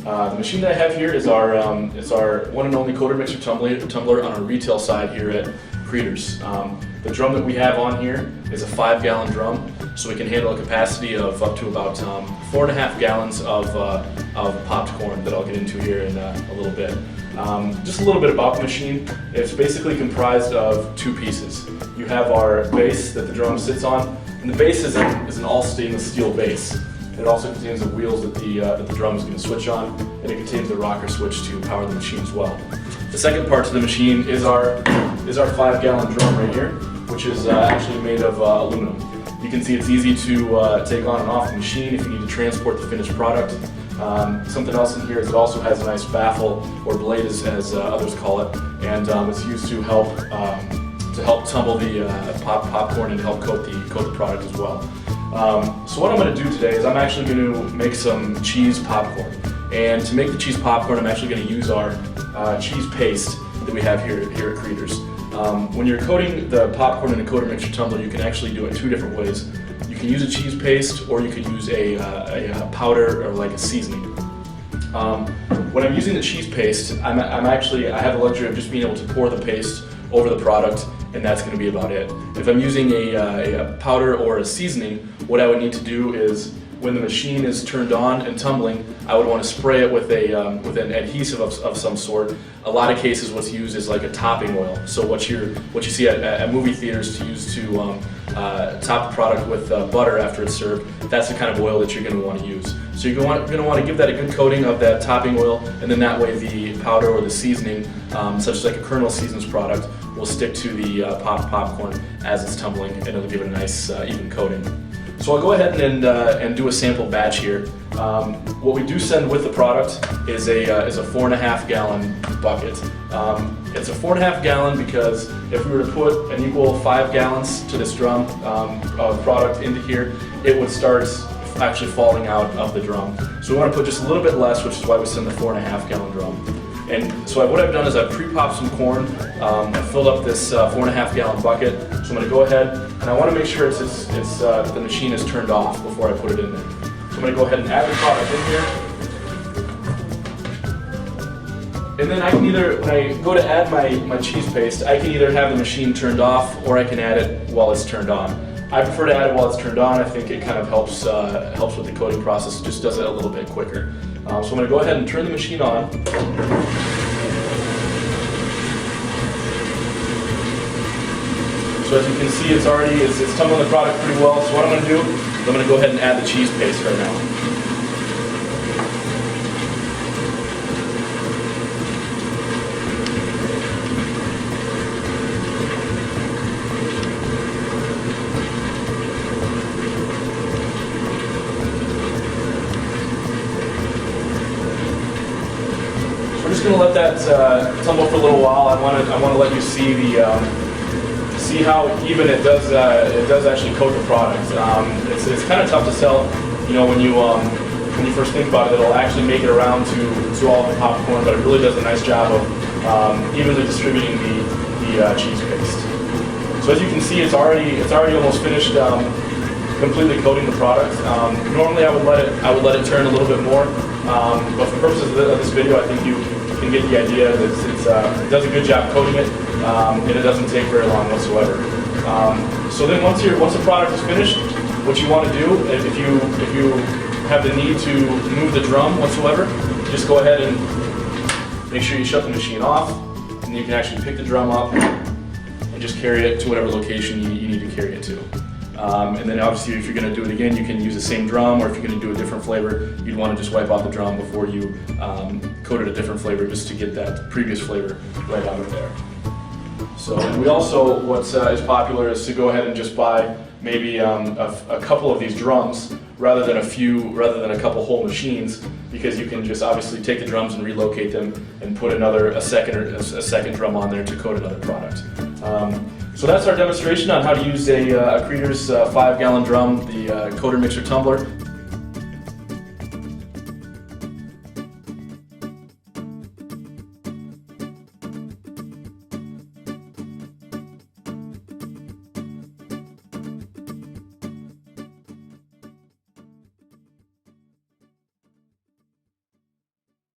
The machine that I have here is our one and only coater mixer tumbler on our retail side here at Creeders. The drum that we have on here is a 5-gallon drum, so we can handle a capacity of up to about 4.5 gallons of popped corn that I'll get into here in a little bit. Just a little bit about the machine. It's basically comprised of two pieces. You have our base that the drum sits on, and the base is an all stainless steel base. It also contains the wheels that the drum is going to switch on, and it contains the rocker switch to power the machine as well. The second part to the machine is our 5-gallon drum right here, which is actually made of aluminum. You can see it's easy to take on and off the machine if you need to transport the finished product. Something else in here is it also has a nice baffle, or blade as others call it, and it's used to help tumble the popcorn and help coat the product as well. So what I'm going to do today is I'm actually going to make some cheese popcorn. And to make the cheese popcorn, I'm actually going to use our cheese paste that we have here at Creeders. When you're coating the popcorn in a coater mixer tumbler, you can actually do it two different ways. You can use a cheese paste, or you can use a powder or like a seasoning. When I'm using the cheese paste, I have the luxury of just being able to pour the paste over the product, and that's going to be about it. If I'm using a powder or a seasoning, what I would need to do is, when the machine is turned on and tumbling, I would want to spray it with an adhesive of some sort. A lot of cases what's used is like a topping oil. So what you see at movie theaters to use to top the product with butter after it's served, that's the kind of oil that you're going to want to use. So you're going to want to give that a good coating of that topping oil, and then that way the powder or the seasoning, such as like a Colonel Seasons product, will stick to the popcorn as it's tumbling, and it'll give it a nice even coating. So I'll go ahead and do a sample batch here. What we do send with the product is a 4.5 gallon bucket. It's a 4.5 gallon because if we were to put an equal 5 gallons to this drum of product into here, it would start actually falling out of the drum. So we want to put just a little bit less, which is why we send the 4.5 gallon drum. And so what I've done is I've pre-popped some corn. I've filled up this 4.5 gallon bucket. So I'm going to go ahead and I want to make sure that the machine is turned off before I put it in there. So I'm going to go ahead and add the product in here. And then I can either, when I go to add my cheese paste, I can either have the machine turned off or I can add it while it's turned on. I prefer to add it while it's turned on. I think it kind of helps with the coating process. It just does it a little bit quicker. So I'm going to go ahead and turn the machine on. So as you can see, it's tumbling the product pretty well. So what I'm going to do is I'm going to go ahead and add the cheese paste right now. We're just going to let that tumble for a little while. I want to let you see see how even it does actually coat the product. It's kind of tough to tell, when you first think about it. It'll actually make it around to all the popcorn, but it really does a nice job of evenly distributing the cheese paste. So as you can see, it's already almost finished completely coating the product. Normally I would let it turn a little bit more, but for purposes of this video, I think you can get the idea that it does a good job coating it, and it doesn't take very long whatsoever. So then once the product is finished, what you want to do, if you have the need to move the drum whatsoever, just go ahead and make sure you shut the machine off, and you can actually pick the drum up and just carry it to whatever location you need to carry it to. And then obviously if you're going to do it again, you can use the same drum, or if you're going to do a different flavor, you'd want to just wipe out the drum before you coat it a different flavor, just to get that previous flavor right out of there. So we also, what is popular is to go ahead and just buy maybe a couple of these drums rather than a couple whole machines, because you can just obviously take the drums and relocate them and put a second drum on there to coat another product. So that's our demonstration on how to use a Creeders 5-gallon drum, the coater mixer tumbler.